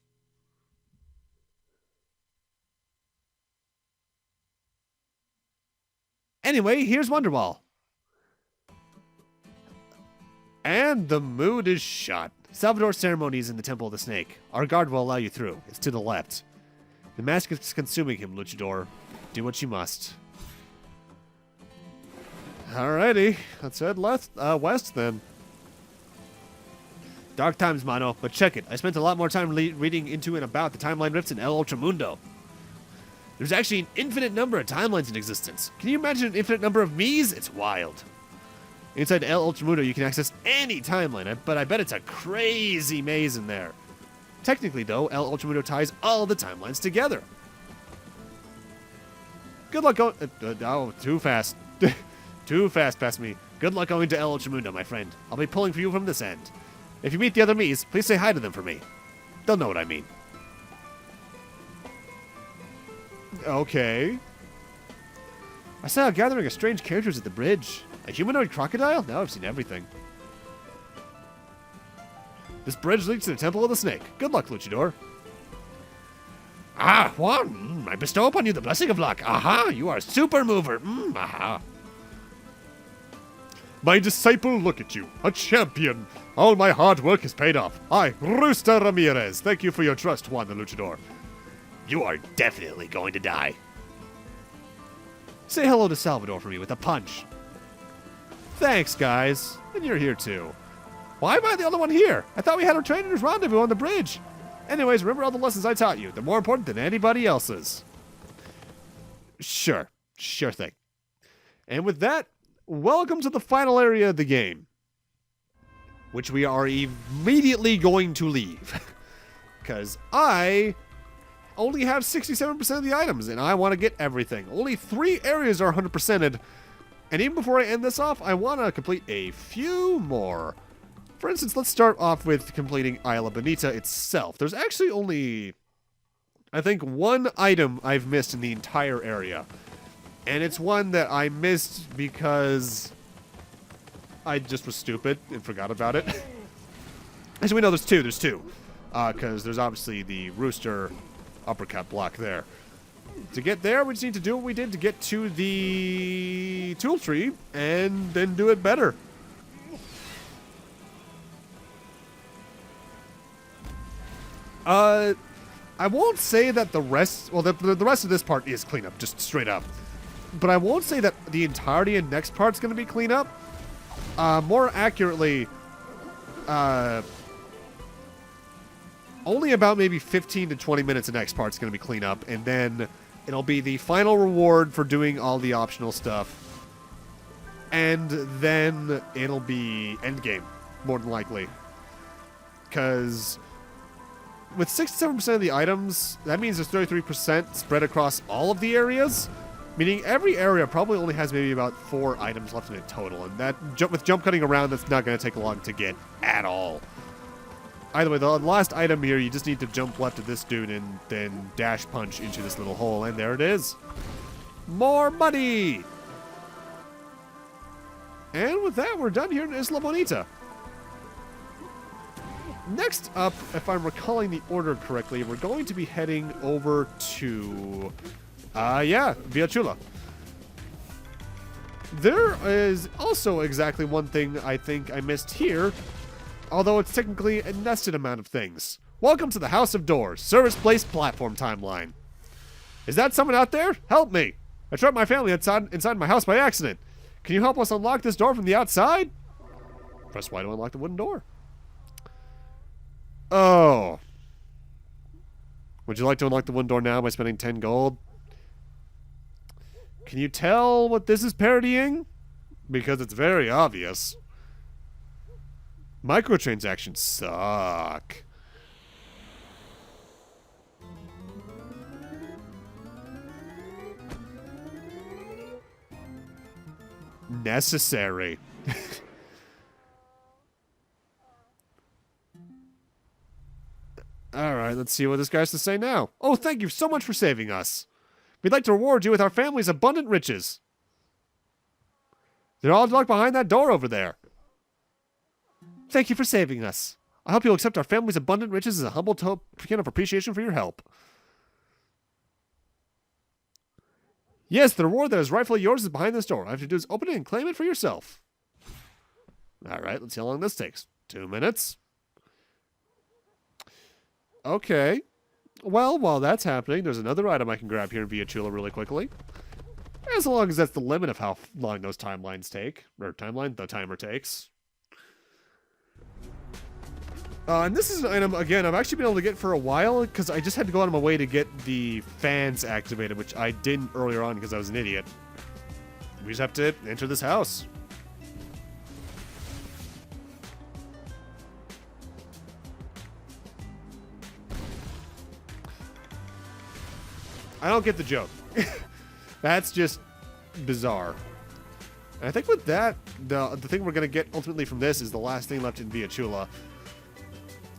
Anyway, here's Wonderwall. And the mood is shot. Salvador ceremony is in the Temple of the Snake. Our guard will allow you through. It's to the left. The mask is consuming him, Luchador. Do what you must. Alrighty, let's head west then. Dark times, mano, but check it. I spent a lot more time reading into and about the timeline rifts in El Ultramundo. There's actually an infinite number of timelines in existence. Can you imagine an infinite number of me's? It's wild. Inside El Ultramundo, you can access any timeline, but I bet it's a crazy maze in there. Technically, though, El Ultramundo ties all the timelines together. Good luck going... oh, too fast. Too fast past me. Good luck going to El Ultramundo, my friend. I'll be pulling for you from this end. If you meet the other Miis, please say hi to them for me. They'll know what I mean. Okay. I saw a gathering of strange characters at the bridge. A humanoid crocodile? Now I've seen everything. This bridge leads to the Temple of the Snake. Good luck, Luchador. Ah, Juan, I bestow upon you the blessing of luck. Aha, you are a super mover. Aha. My disciple, look at you. A champion. All my hard work has paid off. I, Rooster Ramirez. Thank you for your trust, Juan the Luchador. You are definitely going to die. Say hello to Salvador for me with a punch. Thanks, guys. And you're here, too. Why am I the only one here? I thought we had our trainers rendezvous on the bridge. Anyways, remember all the lessons I taught you. They're more important than anybody else's. Sure thing. And with that, welcome to the final area of the game, which we are immediately going to leave. Because I only have 67% of the items, and I want to get everything. Only 3 areas are 100%ed, and even before I end this off, I want to complete a few more. For instance, let's start off with completing Isla Bonita itself. There's actually only, I think, 1 item I've missed in the entire area. And it's one that I missed because I just was stupid and forgot about it. Actually, no, there's 2. There's 2. Because there's obviously the rooster uppercut block there. To get there, we just need to do what we did to get to the tool tree and then do it better. I won't say that the rest, well, the rest of this part is cleanup, just straight up. But I won't say that the entirety of next part's going to be cleanup. More accurately, only about maybe 15 to 20 minutes of next part's going to be cleanup, and then it'll be the final reward for doing all the optional stuff. And then it'll be endgame, more than likely. Because with 67% of the items, that means there's 33% spread across all of the areas. Meaning every area probably only has maybe about 4 items left in it total. And that with jump cutting around, that's not going to take long to get at all. Either way, the last item here, you just need to jump left of this dude and then dash punch into this little hole. And there it is. More money! And with that, we're done here in Isla Bonita. Next up, if I'm recalling the order correctly, we're going to be heading over to... Via Chula. There is also exactly one thing I think I missed here, although it's technically a nested amount of things. Welcome to the House of Doors, service-placed platform timeline. Is that someone out there? Help me! I trapped my family inside my house by accident. Can you help us unlock this door from the outside? Press Y to unlock the wooden door. Oh. Would you like to unlock the wooden door now by spending 10 gold? Can you tell what this is parodying? Because it's very obvious. Microtransactions suck. Necessary. Alright, let's see what this guy has to say now. Oh, thank you so much for saving us. We'd like to reward you with our family's abundant riches. They're all locked behind that door over there. Thank you for saving us. I hope you'll accept our family's abundant riches as a humble token of appreciation for your help. Yes, the reward that is rightfully yours is behind this door. All you have to do is open it and claim it for yourself. Alright, let's see how long this takes. 2 minutes. Okay. Well, while that's happening, there's another item I can grab here in Via Chula really quickly. As long as that's the limit of how long those timelines take. Or the timer takes. And this is an item, again, I've actually been able to get for a while, because I just had to go out of my way to get the fans activated, which I didn't earlier on because I was an idiot. We just have to enter this house. I don't get the joke. That's just bizarre. And I think with that, the thing we're going to get ultimately from this is the last thing left in Via Chula.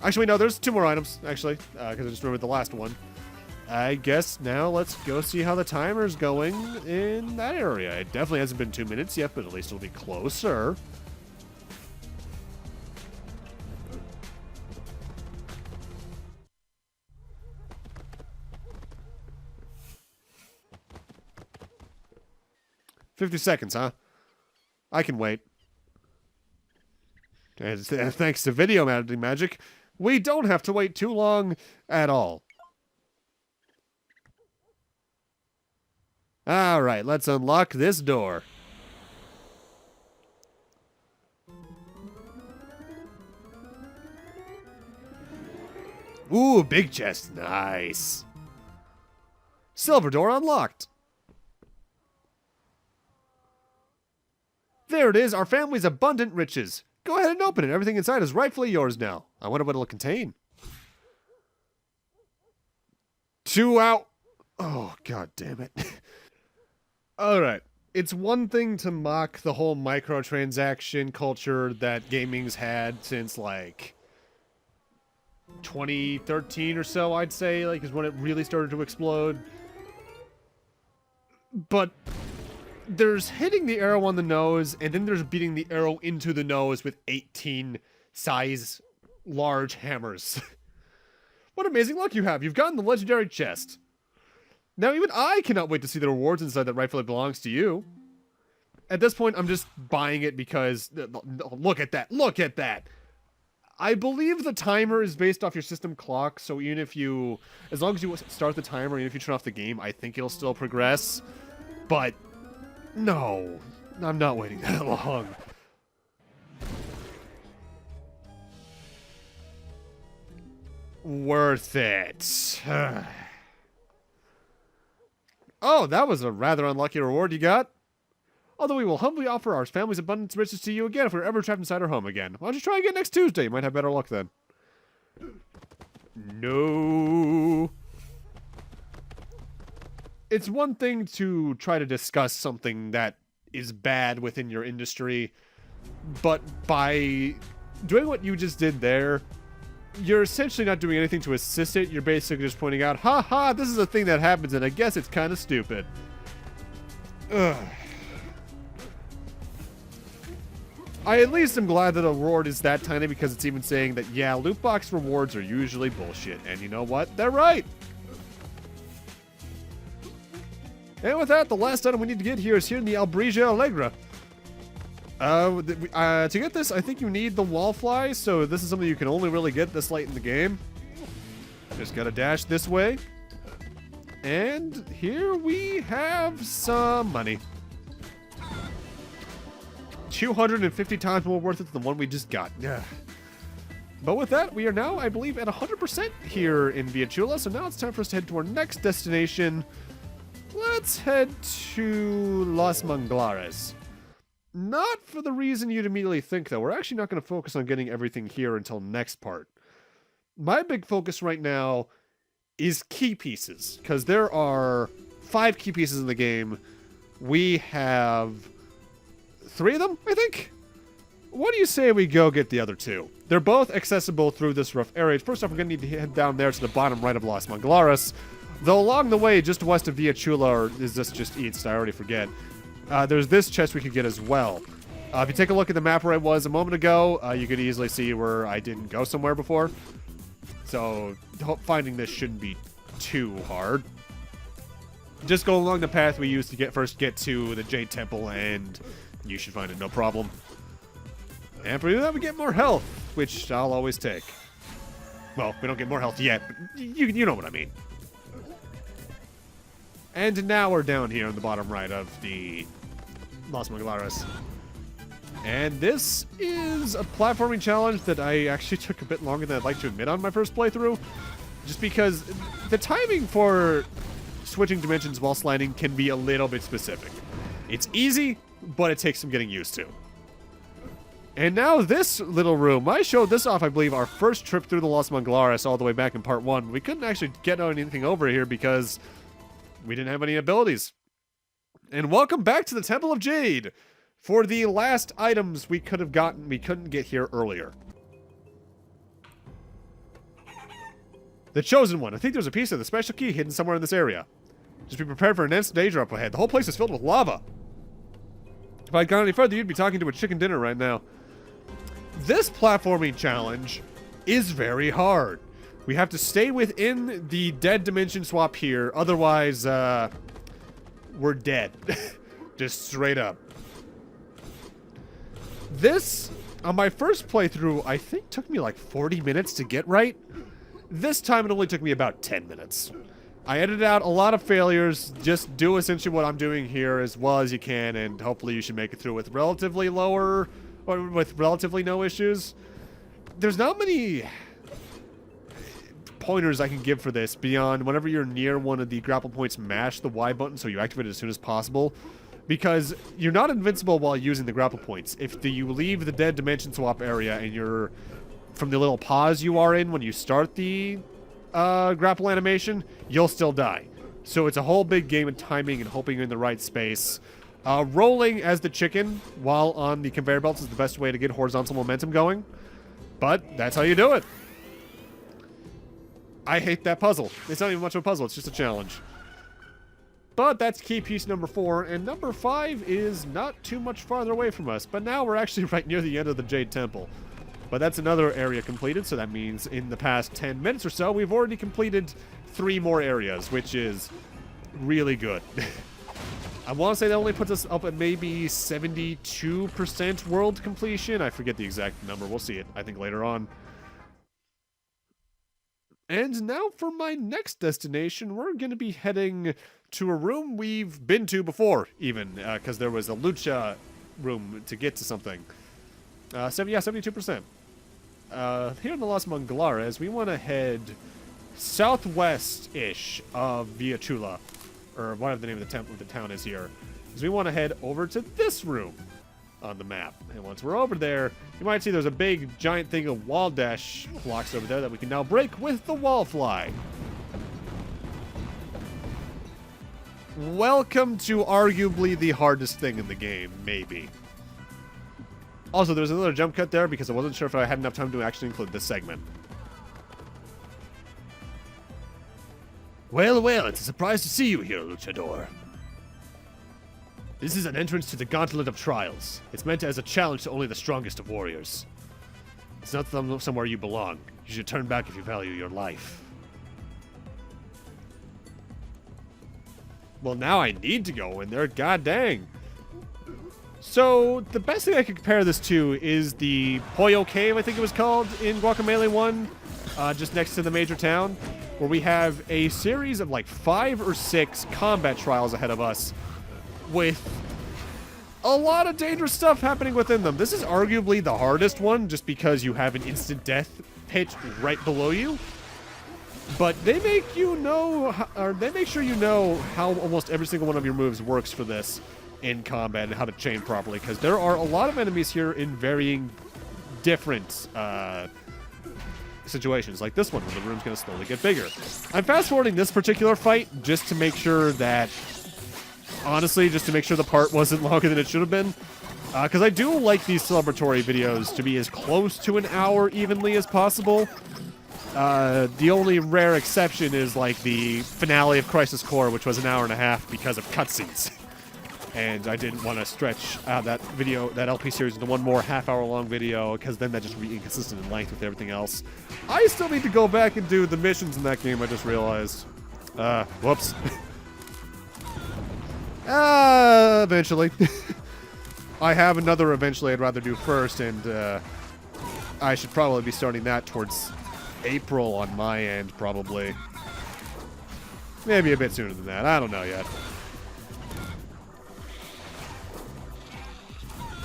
Actually, no, there's 2 more items, actually, because I just remembered the last one. I guess now let's go see how the timer's going in that area. It definitely hasn't been 2 minutes yet, but at least it'll be closer. "50 seconds, huh? I can wait." And thanks to video editing magic, we don't have to wait too long at all. Alright, let's unlock this door. Ooh, big chest. Nice. Salvador unlocked. There it is, our family's abundant riches. Go ahead and open it. Everything inside is rightfully yours now. I wonder what it'll contain. 2 out. Oh, god damn it. Alright. It's one thing to mock the whole microtransaction culture that gaming's had since, like, 2013 or so, I'd say, like, is when it really started to explode. But there's hitting the arrow on the nose, and then there's beating the arrow into the nose with 18 size large hammers. What amazing luck you have. You've gotten the legendary chest. Now even I cannot wait to see the rewards inside that rightfully belongs to you. At this point, I'm just buying it because... Look at that. Look at that. I believe the timer is based off your system clock, so even if you... As long as you start the timer, even if you turn off the game, I think it'll still progress. But... No. I'm not waiting that long. Worth it. Oh, that was a rather unlucky reward you got. Although we will humbly offer our family's abundance of riches to you again if we're ever trapped inside our home again. Why don't you try again next Tuesday? You might have better luck then. No. It's one thing to try to discuss something that is bad within your industry, but by doing what you just did there, you're essentially not doing anything to assist it. You're basically just pointing out, ha ha, this is a thing that happens and I guess it's kind of stupid. Ugh. I at least am glad that the reward is that tiny because it's even saying that, yeah, loot box rewards are usually bullshit. And you know what? They're right. And with that, the last item we need to get here is here in the Albregia Allegra. To get this, I think you need the wallfly, so this is something you can only really get this late in the game. Just gotta dash this way. And here we have some money. 250 times more worth it than the one we just got. Yeah. But with that, we are now, I believe, at 100% here in Via Chula, so now it's time for us to head to our next destination. Let's head to Los Manglares. Not for the reason you'd immediately think, though. We're actually not going to focus on getting everything here until next part. My big focus right now is key pieces, because there are 5 key pieces in the game. We have 3 of them, I think? What do you say we go get the other 2? They're both accessible through this rough area. First off, we're going to need to head down there to the bottom right of Los Manglares. Though along the way, just west of Via Chula, or is this just East? I already forget. There's this chest we could get as well. If you take a look at the map where I was a moment ago, you could easily see where I didn't go somewhere before. So finding this shouldn't be too hard. Just go along the path we used to first get to the Jade Temple, and you should find it no problem. And for that, we get more health, which I'll always take. Well, we don't get more health yet, but you know what I mean. And now we're down here on the bottom right of the Los Manglares. And this is a platforming challenge that I actually took a bit longer than I'd like to admit on my first playthrough. Just because the timing for switching dimensions while sliding can be a little bit specific. It's easy, but it takes some getting used to. And now this little room. I showed this off, I believe, our first trip through the Los Manglares all the way back in part 1. We couldn't actually get anything over here because we didn't have any abilities. And welcome back to the Temple of Jade. for the last items we could have gotten, we couldn't get here earlier. The Chosen One. I think there's a piece of the special key hidden somewhere in this area. Just be prepared for an immense danger up ahead. The whole place is filled with lava. If I'd gone any further, you'd be talking to a chicken dinner right now. This platforming challenge is very hard. We have to stay within the dead dimension swap here. Otherwise, we're dead. Just straight up. This, on my first playthrough, I think took me like 40 minutes to get right. This time it only took me about 10 minutes. I edited out a lot of failures. Just do essentially what I'm doing here as well as you can, and hopefully you should make it through with relatively lower, or with relatively no issues. There's not many pointers I can give for this beyond whenever you're near one of the grapple points, mash the Y button so you activate it as soon as possible. Because you're not invincible while using the grapple points. If you leave the dead dimension swap area and you're from the little pause you are in when you start the grapple animation, you'll still die. So it's a whole big game of timing and hoping you're in the right space. Rolling as the chicken while on the conveyor belts is the best way to get horizontal momentum going. But that's how you do it. I hate that puzzle. It's not even much of a puzzle, it's just a challenge. But that's key piece number 4, and number 5 is not too much farther away from us. But now we're actually right near the end of the Jade Temple. But that's another area completed, so that means in the past 10 minutes or so, we've already completed 3 more areas, which is really good. I want to say that only puts us up at maybe 72% world completion. I forget the exact number. We'll see it, I think, later on. And now for my next destination, we're going to be heading to a room we've been to before, even, because there was a lucha room to get to something. 72%. Here in the Las Manglares, we want to head southwest-ish of Villa Chula, or whatever the name of the town is here, because we want to head over to this room on the map. And once we're over there, you might see there's a big giant thing of wall dash blocks over there that we can now break with the wall fly. Welcome to arguably the hardest thing in the game, maybe. Also, there's another jump cut there because I wasn't sure if I had enough time to actually include this segment. Well, well, it's a surprise to see you here, Luchador. This is an entrance to the Gauntlet of Trials. It's meant as a challenge to only the strongest of warriors. It's not somewhere you belong. You should turn back if you value your life. Well, now I need to go in there, god dang. So, the best thing I could compare this to is the Pollo Cave, I think it was called, in Guacamelee 1, just next to the major town, where we have a series of like 5 or 6 combat trials ahead of us, with a lot of dangerous stuff happening within them. This is arguably the hardest one, just because you have an instant death pit right below you. But they make you know, or they make sure you know how almost every single one of your moves works for this in combat and how to chain properly, because there are a lot of enemies here in varying different situations, like this one where the room's going to slowly get bigger. I'm fast forwarding this particular fight just to make sure that, honestly, just to make sure the part wasn't longer than it should have been, because I do like these celebratory videos to be as close to an hour evenly as possible. The only rare exception is like the finale of Crisis Core, which was an hour and a half because of cutscenes. And I didn't want to stretch that video, that LP series, into one more half-hour-long video, because then that just would be inconsistent in length with everything else. I still need to go back and do the missions in that game, I just realized. Whoops. Eventually. I have another eventually I'd rather do first, and I should probably be starting that towards April on my end, probably. Maybe a bit sooner than that, I don't know yet.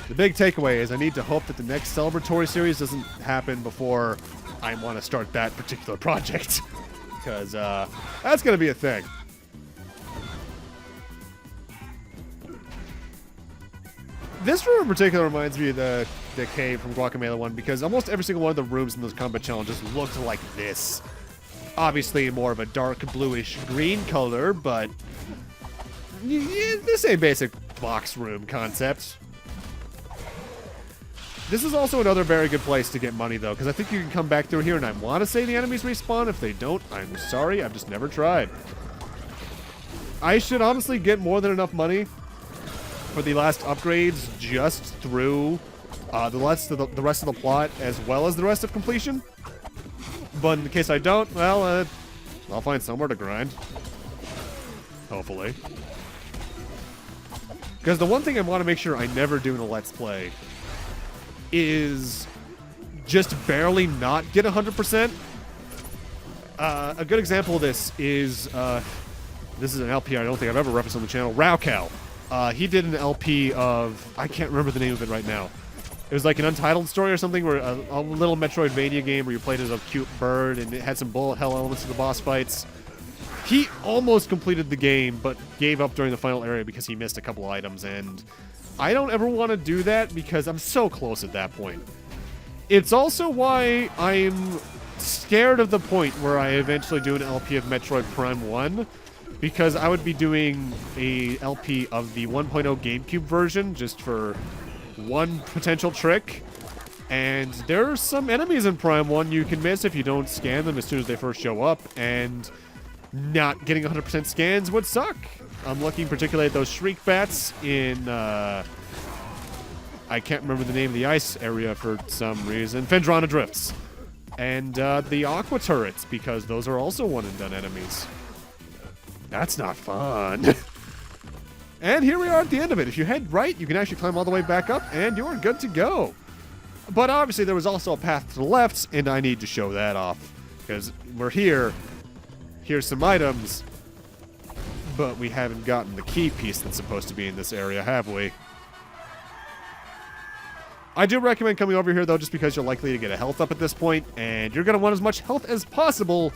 The big takeaway is I need to hope that the next celebratory series doesn't happen before I want to start that particular project. Because that's going to be a thing. This room in particular reminds me of the cave from Guacamelee 1, because almost every single one of the rooms in those combat challenges looked like this. Obviously more of a dark bluish green color, but the same basic box room concept. This is also another very good place to get money, though, because I think you can come back through here, and I want to say the enemies respawn. If they don't, I'm sorry. I've just never tried. I should honestly get more than enough money for the last upgrades just through the rest of the plot as well as the rest of completion. But in case I don't, well, I'll find somewhere to grind. Hopefully. Because the one thing I want to make sure I never do in a Let's Play is just barely not get 100%. A good example of this is, this is an LP I don't think I've ever referenced on the channel, Raocow. He did an LP of, I can't remember the name of it right now. It was like an Untitled story or something, where a little Metroidvania game where you played as a cute bird, and it had some bullet hell elements to the boss fights. He almost completed the game, but gave up during the final area because he missed a couple items, and I don't ever want to do that because I'm so close at that point. It's also why I'm scared of the point where I eventually do an LP of Metroid Prime 1, because I would be doing a LP of the 1.0 GameCube version just for one potential trick. And there are some enemies in Prime 1 you can miss if you don't scan them as soon as they first show up, and not getting 100% scans would suck. I'm looking particularly at those Shriek Bats in, I can't remember the name of the ice area for some reason, Fendrana Drifts. And the Aqua Turrets, because those are also one-and-done enemies. That's not fun. And here we are at the end of it. If you head right, you can actually climb all the way back up, and you're good to go. But obviously there was also a path to the left, and I need to show that off. Because we're here. Here's some items. But we haven't gotten the key piece that's supposed to be in this area, have we? I do recommend coming over here, though, just because you're likely to get a health up at this point, and you're going to want as much health as possible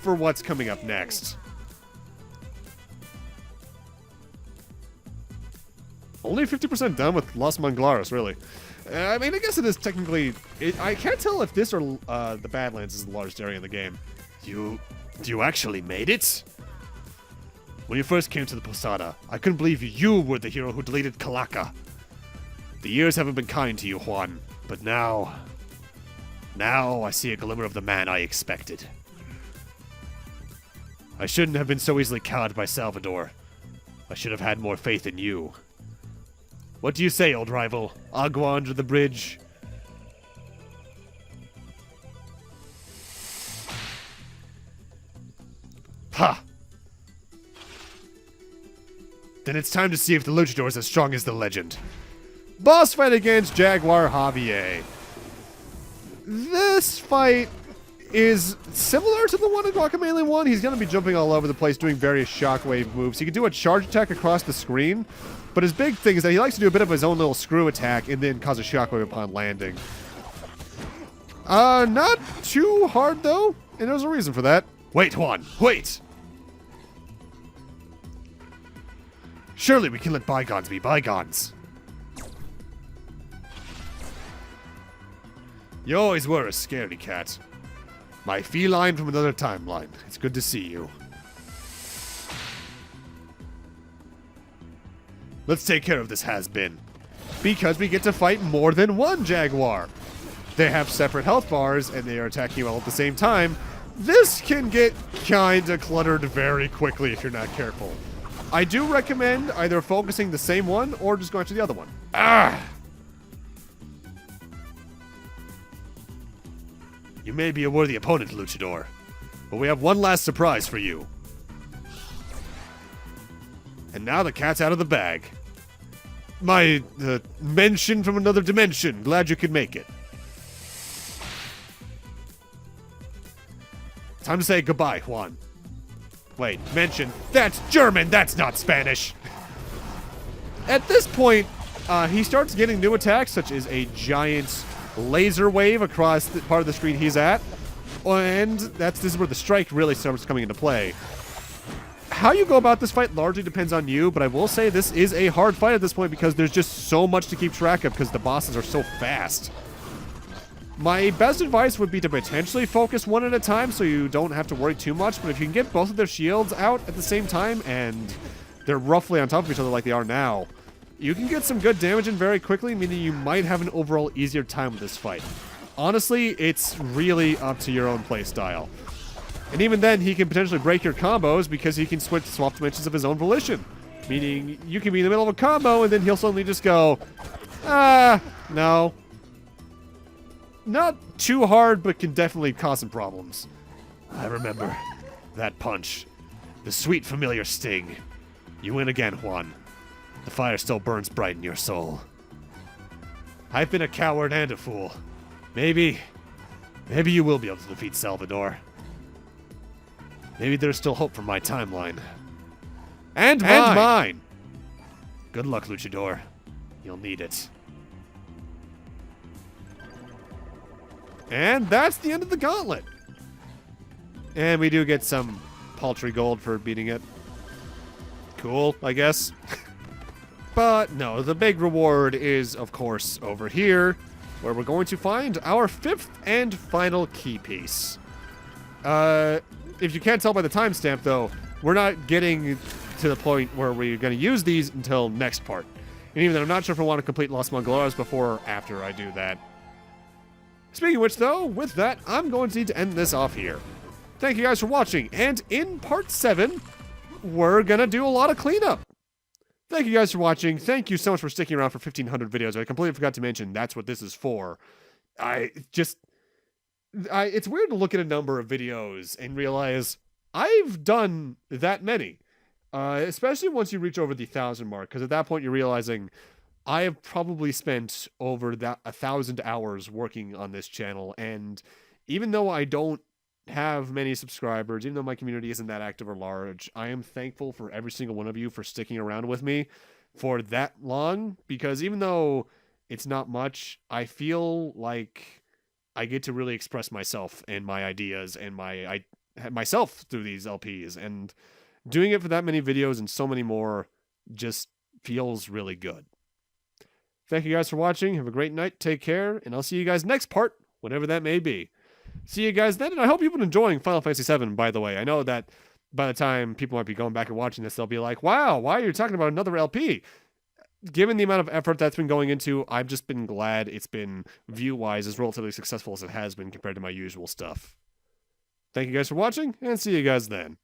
for what's coming up next. Only 50% done with Los Manglares, really. I mean, I guess it is technically... I can't tell if this or the Badlands is the largest area in the game. You actually made it? When you first came to the Posada, I couldn't believe you were the hero who deleted Calaca. The years haven't been kind to you, Juan, but now I see a glimmer of the man I expected. I shouldn't have been so easily cowed by Salvador. I should have had more faith in you. What do you say, old rival? Agua under the bridge? Ha! Then it's time to see if the luchador is as strong as the legend. Boss fight against Jaguar Javier. This fight is similar to the one in Guacamelee 1. He's going to be jumping all over the place, doing various shockwave moves. He can do a charge attack across the screen, but his big thing is that he likes to do a bit of his own little screw attack and then cause a shockwave upon landing. Not too hard, though, and there's a reason for that. Wait, Juan, wait! Surely we can let bygones be bygones. You always were a scaredy cat. My feline from another timeline. It's good to see you. Let's take care of this has-been. Because we get to fight more than one Jaguar. They have separate health bars, and they are attacking you all at the same time. This can get kinda cluttered very quickly if you're not careful. I do recommend either focusing the same one or just going to the other one. Ah! You may be a worthy opponent, Luchador, but we have one last surprise for you. And now the cat's out of the bag. My mention from another dimension. Glad you could make it. Time to say goodbye, Juan. Wait, mention. That's German. That's not Spanish. At this point, he starts getting new attacks, such as a giant laser wave across the part of the screen he's at. And this is where the strike really starts coming into play. How you go about this fight largely depends on you, but I will say this is a hard fight at this point because there's just so much to keep track of because the bosses are so fast. My best advice would be to potentially focus one at a time so you don't have to worry too much, but if you can get both of their shields out at the same time and they're roughly on top of each other like they are now, you can get some good damage in very quickly, meaning you might have an overall easier time with this fight. Honestly, it's really up to your own playstyle. And even then, he can potentially break your combos because he can swap dimensions of his own volition. Meaning, you can be in the middle of a combo and then he'll suddenly just go, no. Not too hard, but can definitely cause some problems. I remember that punch. The sweet familiar sting. You win again, Juan. The fire still burns bright in your soul. I've been a coward and a fool. Maybe you will be able to defeat Salvador. Maybe there's still hope for my timeline. And mine! Good luck, Luchador. You'll need it. And that's the end of the gauntlet. And we do get some paltry gold for beating it. Cool, I guess. But no, the big reward is, of course, over here, where we're going to find our 5th and final key piece. If you can't tell by the timestamp, though, we're not getting to the point where we're going to use these until next part. And even then, I'm not sure if I want to complete Las Mangloras before or after I do that. Speaking of which, though, with that, I'm going to need to end this off here. Thank you guys for watching, and in part 7, we're going to do a lot of cleanup. Thank you guys for watching. Thank you so much for sticking around for 1,500 videos. I completely forgot to mention that's what this is for. It's weird to look at a number of videos and realize I've done that many. Especially once you reach over the 1,000 mark, because at that point you're realizing I have probably spent over 1,000 hours working on this channel, and even though I don't have many subscribers, even though my community isn't that active or large, I am thankful for every single one of you for sticking around with me for that long, because even though it's not much, I feel like I get to really express myself and my ideas and myself through these LPs, and doing it for that many videos and so many more just feels really good. Thank you guys for watching. Have a great night. Take care, and I'll see you guys next part, whatever that may be. See you guys then, and I hope you've been enjoying Final Fantasy VII, by the way. I know that by the time people might be going back and watching this, they'll be like, wow, why are you talking about another LP? Given the amount of effort that's been going into, I've just been glad it's been, view-wise, as relatively successful as it has been compared to my usual stuff. Thank you guys for watching, and see you guys then.